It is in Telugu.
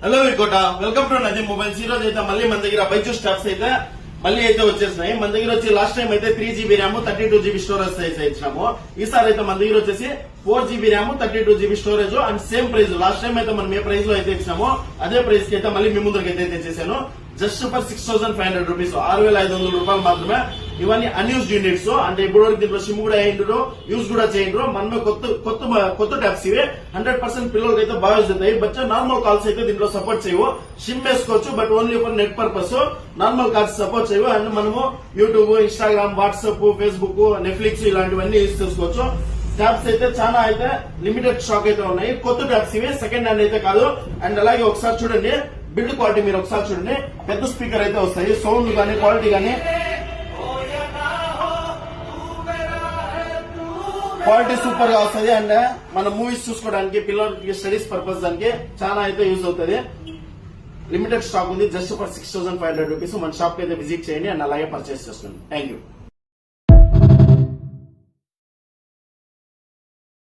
హలో వికోట, వెల్కమ్ టు నదీ మొబైల్స్. ఈ రోజు అయితే మళ్ళీ మన దగ్గర బైజూస్ స్టాప్స్ అయితే మళ్ళీ అయితే వచ్చేసినాయి. మన దగ్గర వచ్చి లాస్ట్ టైం అయితే 3GB RAM 32GB storage size ఇచ్చినాము. ఈసారి అయితే మన దగ్గర వచ్చేసి 4GB RAM 32GB storage and same price. Last time అయితే మనం ఏ ప్రైస్ లో అయితే ఇచ్చినామో అదే ప్రైస్ కి అయితే మళ్ళీ మీ ముందరికి అయితే తెచ్చేసాను. జస్ట్ ఫర్ 6500 రూపీస్, 6500 రూపాయలు మాత్రమే. ఇవన్నీ అన్యూస్డ్ యూనిట్స్, అంటే ఇప్పుడు వరకు దీంట్లో సిమ్ కూడా అయ్యిండ్రు, యూజ్ కూడా చేయండ్రు. మనమే కొత్త ట్యాబ్స్ ఇవి 100% పిల్లలకి అయితే బాగా యూజ్ అవుతాయి. బట్ నార్మల్ కాల్స్ అయితే దీంట్లో సపోర్ట్ చేయవు. సిమ్ వేసుకోవచ్చు but only for net purpose. Normal calls support చేయవు. అండ్ మనము YouTube, Instagram, WhatsApp, Facebook, Netflix ఇలాంటివన్నీ యూజ్ చేసుకోవచ్చు. ట్యాబ్స్ అయితే చాలా అయితే లిమిటెడ్ స్టాక్ అయితే ఉన్నాయి. కొత్త ట్యాబ్స్ ఇవి, సెకండ్ హ్యాండ్ అయితే కాదు. అండ్ అలాగే ఒకసారి చూడండి బిల్డ్ క్వాలిటీ, మీరు ఒకసారి చూడండి, పెద్ద స్పీకర్ అయితే వస్తాయి. సౌండ్ కానీ క్వాలిటీ కానీ క్వాలిటీ సూపర్ గా వస్తుంది. అండ్ మన మూవీస్ చూసుకోవడానికి, పిల్లలకి స్టడీస్ పర్పస్ దానికి చాలా అయితే యూజ్ అవుతుంది. లిమిటెడ్ స్టాక్ ఉంది. Just for 6500 rupees. మన షాప్ కి అయితే విజిట్ చేయండి అండ్ అలాగే పర్చేస్ చేసుకోండి. Thank you.